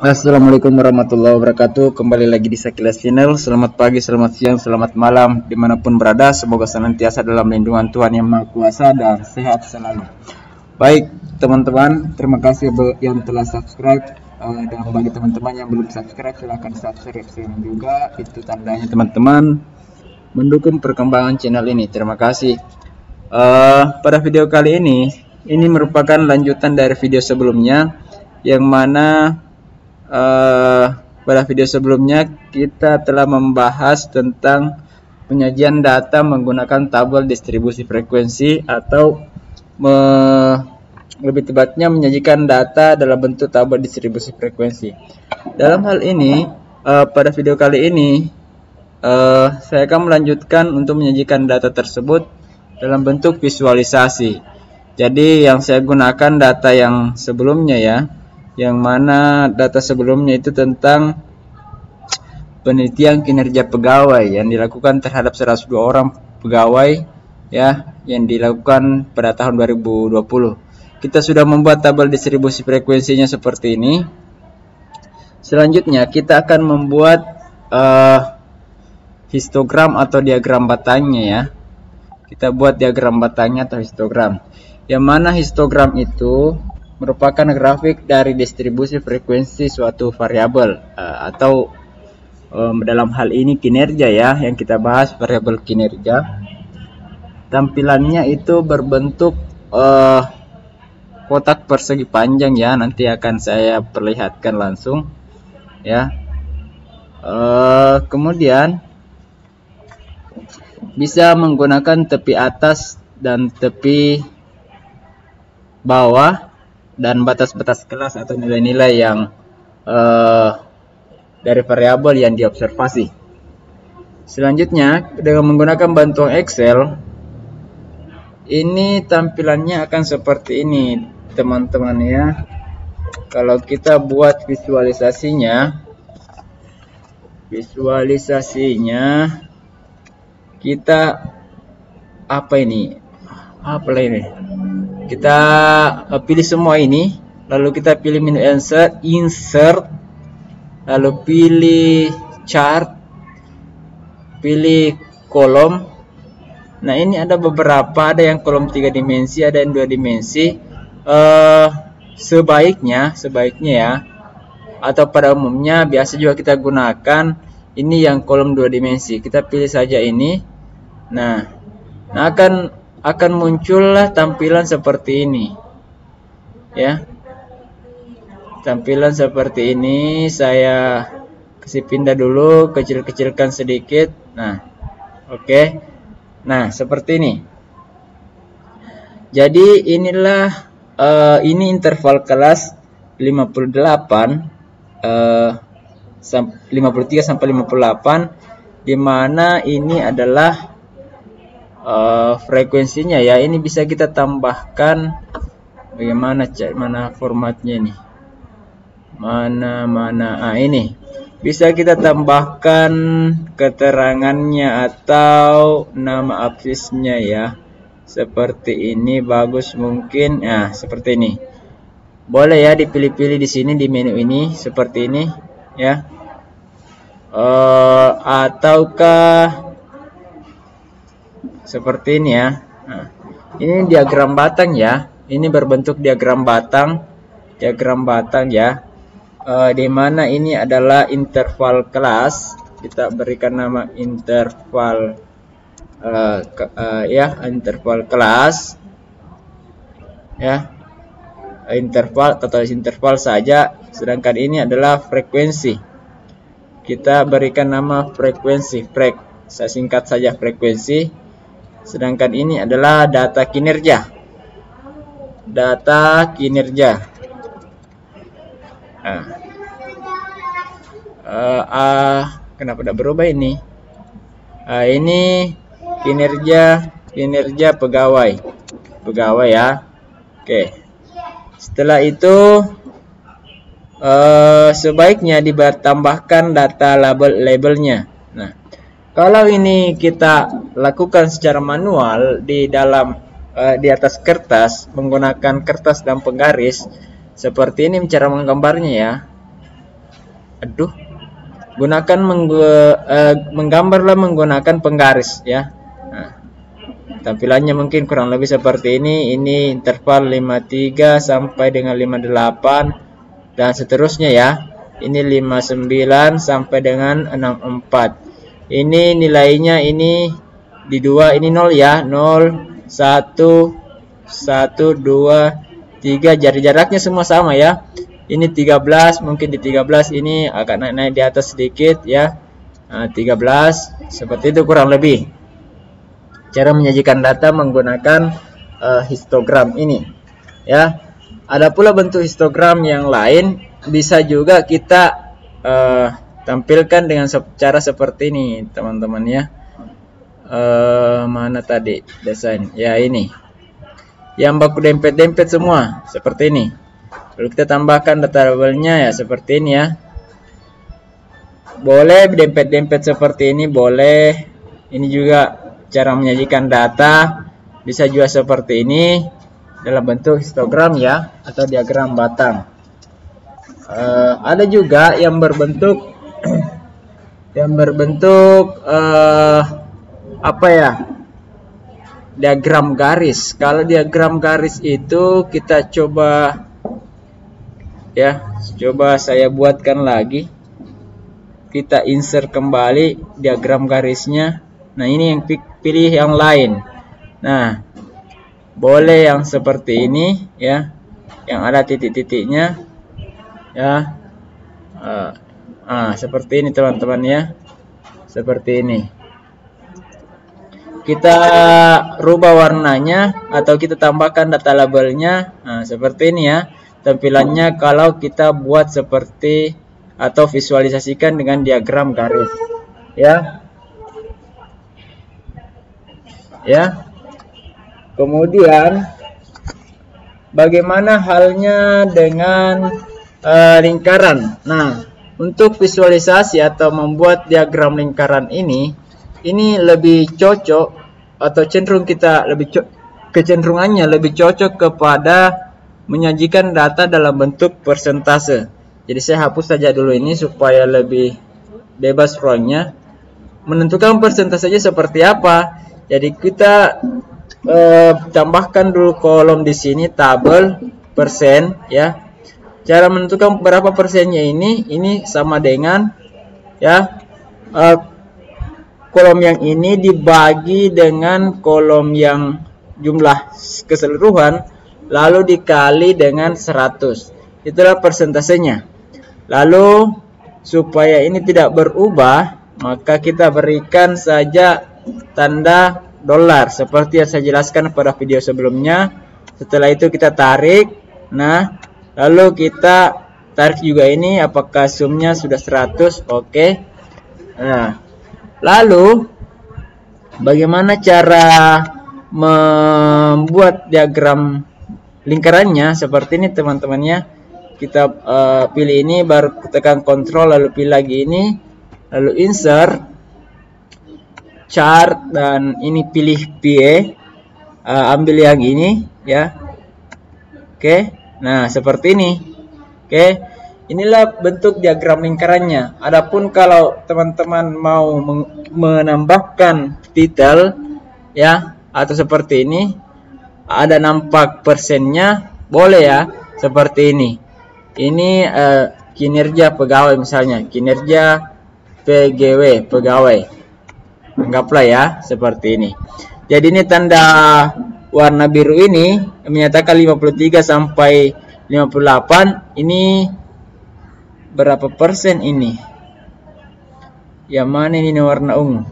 Assalamualaikum warahmatullahi wabarakatuh. Kembali lagi di Sekilas Channel. Selamat pagi, selamat siang, selamat malam dimanapun berada. Semoga senantiasa dalam lindungan Tuhan Yang Maha Kuasa dan sehat selalu. Baik teman-teman, terima kasih yang telah subscribe. Dan bagi teman-teman yang belum subscribe, silahkan subscribe juga. Itu tandanya teman-teman mendukung perkembangan channel ini. Terima kasih. Pada video kali ini merupakan lanjutan dari video sebelumnya, yang mana pada video sebelumnya kita telah membahas tentang penyajian data menggunakan tabel distribusi frekuensi, atau lebih tepatnya menyajikan data dalam bentuk tabel distribusi frekuensi. Dalam hal ini, pada video kali ini saya akan melanjutkan untuk menyajikan data tersebut dalam bentuk visualisasi. Jadi yang saya gunakan data yang sebelumnya ya, yang mana data sebelumnya itu tentang penelitian kinerja pegawai yang dilakukan terhadap 102 orang pegawai ya, yang dilakukan pada tahun 2020. Kita sudah membuat tabel distribusi frekuensinya seperti ini. Selanjutnya kita akan membuat histogram atau diagram batangnya ya. Kita buat diagram batangnya atau histogram, yang mana histogram itu merupakan grafik dari distribusi frekuensi suatu variabel, atau dalam hal ini kinerja ya, yang kita bahas variabel kinerja. Tampilannya itu berbentuk kotak persegi panjang ya, nanti akan saya perlihatkan langsung ya. Kemudian bisa menggunakan tepi atas dan tepi bawah, dan batas-batas kelas atau nilai-nilai yang dari variabel yang diobservasi. Selanjutnya, dengan menggunakan bantuan Excel, ini tampilannya akan seperti ini teman-teman ya. Kalau kita buat visualisasinya kita kita pilih semua ini, lalu kita pilih menu insert, lalu pilih chart, pilih kolom. Nah ini ada beberapa, ada yang kolom 3 dimensi, ada yang 2 dimensi. Sebaiknya ya, atau pada umumnya biasa juga kita gunakan ini yang kolom 2 dimensi. Kita pilih saja ini. Nah akan muncullah tampilan seperti ini ya. Tampilan seperti ini saya kasih pindah dulu, kecil-kecilkan sedikit. Nah oke. Nah seperti ini. Jadi inilah ini interval kelas 53 sampai 58, dimana ini adalah frekuensinya ya. Ini bisa kita tambahkan, bagaimana mana formatnya ini, mana ini bisa kita tambahkan keterangannya atau nama absisnya ya, seperti ini. Bagus mungkin ya, seperti ini boleh ya, dipilih-pilih di sini di menu ini seperti ini ya. Ataukah seperti ini ya. Nah, ini diagram batang ya. Ini berbentuk diagram batang ya. Dimana ini adalah interval kelas. Kita berikan nama interval interval kelas ya. Interval atau interval saja. Sedangkan ini adalah frekuensi. Kita berikan nama frekuensi, saya singkat saja frekuensi. Sedangkan ini adalah data kinerja. Kenapa tidak berubah ini? Ini kinerja pegawai ya. Oke. Setelah itu sebaiknya ditambahkan data labelnya. Nah, kalau ini kita lakukan secara manual di atas kertas menggunakan kertas dan penggaris, seperti ini cara menggambarnya ya. gunakan menggambarlah menggunakan penggaris ya. Nah, tampilannya mungkin kurang lebih seperti ini. Ini interval 53 sampai dengan 58 dan seterusnya ya. Ini 59 sampai dengan 64. Ini nilainya ini di 2 ini 0 ya. 0 1 1 2 3, jaraknya semua sama ya. Ini 13, mungkin di 13 ini agak naik di atas sedikit ya. Nah, 13 seperti itu kurang lebih. Cara menyajikan data menggunakan histogram ini ya. Ada pula bentuk histogram yang lain, bisa juga kita tampilkan dengan cara seperti ini teman-teman ya. Mana tadi desain ya, ini yang baku dempet-dempet semua seperti ini. Lalu kita tambahkan data tabelnya ya seperti ini ya. Boleh dempet-dempet seperti ini, boleh. Ini juga cara menyajikan data, bisa juga seperti ini dalam bentuk histogram ya, atau diagram batang. Ada juga yang berbentuk apa ya, diagram garis. Kalau diagram garis itu kita coba saya buatkan lagi. Kita insert kembali diagram garisnya. Nah, ini yang pilih yang lain. Nah, boleh yang seperti ini ya, yang ada titik-titiknya ya. Seperti ini teman-teman ya, seperti ini. Kita rubah warnanya atau kita tambahkan data labelnya. Nah, seperti ini ya tampilannya kalau kita buat seperti atau visualisasikan dengan diagram garis ya. Kemudian bagaimana halnya dengan lingkaran? Nah, untuk visualisasi atau membuat diagram lingkaran ini lebih cocok atau cenderung kita kecenderungannya lebih cocok kepada menyajikan data dalam bentuk persentase. Jadi saya hapus saja dulu ini supaya lebih bebas ruangnya. Menentukan persentasenya seperti apa? Jadi kita tambahkan dulu kolom di sini tabel persen ya. Cara menentukan berapa persennya ini sama dengan ya, kolom yang ini dibagi dengan kolom yang jumlah keseluruhan lalu dikali dengan 100. Itulah persentasenya. Lalu supaya ini tidak berubah, maka kita berikan saja tanda dolar seperti yang saya jelaskan pada video sebelumnya. Setelah itu kita tarik. Nah, lalu kita tarik juga ini apakah sumnya sudah 100. Oke. Nah, lalu bagaimana cara membuat diagram lingkarannya? Seperti ini teman-temannya. Kita pilih ini, baru tekan kontrol, lalu pilih lagi ini, lalu insert chart, dan ini pilih PA, ambil yang ini ya. Oke. Nah, seperti ini. Oke. Inilah bentuk diagram lingkarannya. Adapun kalau teman-teman mau menambahkan detail ya, atau seperti ini, ada nampak persennya, boleh ya, seperti ini. Ini kinerja pegawai misalnya, kinerja PGW, pegawai. Anggaplah ya, seperti ini. Jadi ini tanda warna biru ini menyatakan 53 sampai 58. Ini berapa persen ini? Yang mana ini warna ungu?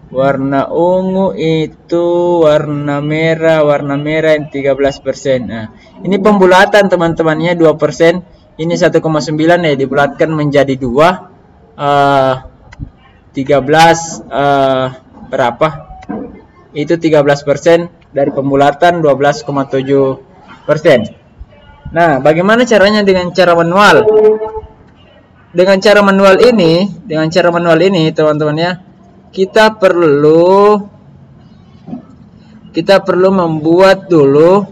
Warna ungu itu warna merah yang 13%. Nah, ini pembulatan teman-temannya 2%. Ini 1,9 ya, dibulatkan menjadi 2. 13 berapa? Itu 13% dari pembulatan 12,7%. Nah, bagaimana caranya dengan cara manual? Dengan cara manual ini teman-teman ya, kita perlu membuat dulu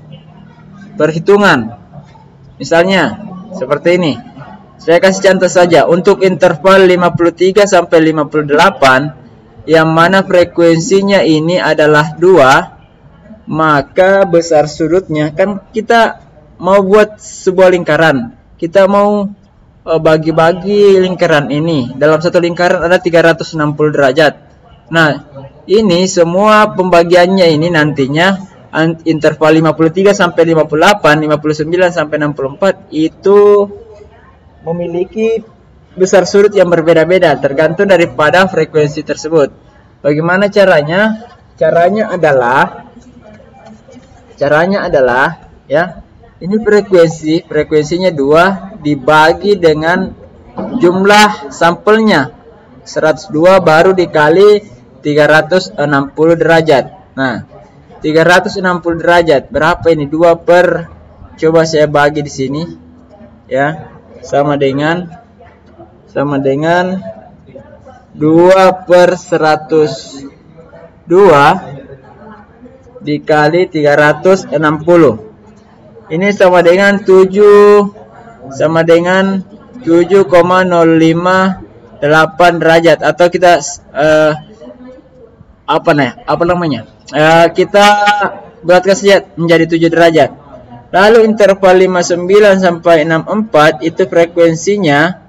perhitungan. Misalnya seperti ini. Saya kasih contoh saja untuk interval 53 sampai 58 yang mana frekuensinya ini adalah 2, maka besar sudutnya kan kita mau buat sebuah lingkaran. Kita mau bagi-bagi lingkaran ini. Dalam satu lingkaran ada 360 derajat. Nah, ini semua pembagiannya ini nantinya interval 53 sampai 58, 59 sampai 64 itu memiliki besar sudut yang berbeda-beda tergantung daripada frekuensi tersebut. Bagaimana caranya? Caranya adalah ya, ini frekuensinya 2 dibagi dengan jumlah sampelnya 102 baru dikali 360 derajat. Nah, 360 derajat berapa ini? 2 per, coba saya bagi di sini ya, sama dengan 2 per 102 dikali 360. Ini sama dengan 7,058 derajat, atau kita kita buatkan saja menjadi 7 derajat. Lalu interval 59 sampai 64 itu frekuensinya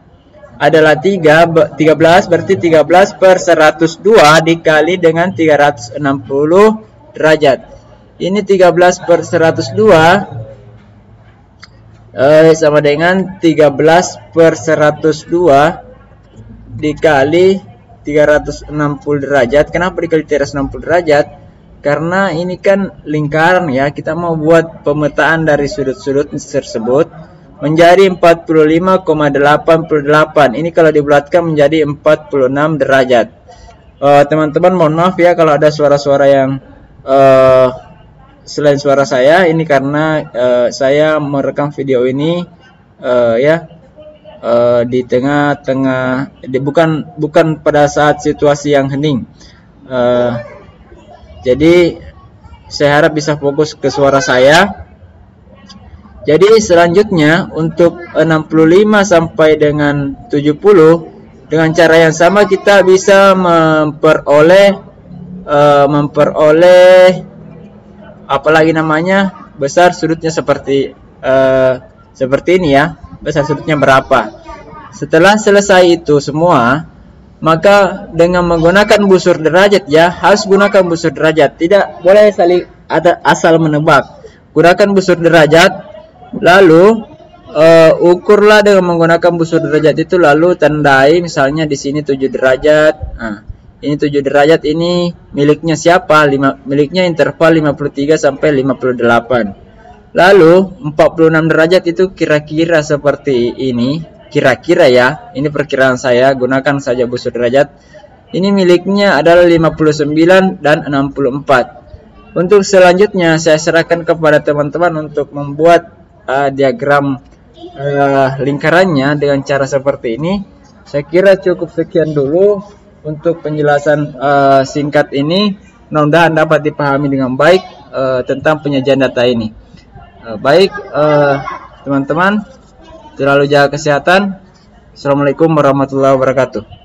adalah 13, berarti 13 per 102 dikali dengan 360 derajat. Ini 13 per 102 sama dengan 13 per 102 dikali 360 derajat. Kenapa dikali 360 derajat? Karena ini kan lingkaran ya, kita mau buat pemetaan dari sudut-sudut tersebut menjadi 45,88. Ini kalau dibulatkan menjadi 46 derajat. Teman-teman mohon maaf ya kalau ada suara-suara yang selain suara saya, ini karena saya merekam video ini di tengah-tengah, bukan pada saat situasi yang hening. Jadi saya harap bisa fokus ke suara saya. Jadi selanjutnya untuk 65 sampai dengan 70 dengan cara yang sama kita bisa memperoleh apalagi namanya besar sudutnya seperti ini ya. Besar sudutnya berapa? Setelah selesai itu semua, maka dengan menggunakan busur derajat ya, harus gunakan busur derajat, tidak boleh asal menebak. Gunakan busur derajat, lalu ukurlah dengan menggunakan busur derajat itu, lalu tandai misalnya di sini 7 derajat. Nah, ini 7 derajat ini miliknya siapa? Miliknya interval 53 sampai 58. Lalu 46 derajat itu kira-kira seperti ini. Kira-kira ya, ini perkiraan saya, gunakan saja busur derajat. Ini miliknya adalah 59 dan 64. Untuk selanjutnya saya serahkan kepada teman-teman untuk membuat diagram lingkarannya dengan cara seperti ini. Saya kira cukup sekian dulu untuk penjelasan singkat ini. Mudah-mudahan dapat dipahami dengan baik tentang penyajian data ini. Baik teman-teman, selalu jaga kesehatan. Assalamualaikum warahmatullahi wabarakatuh.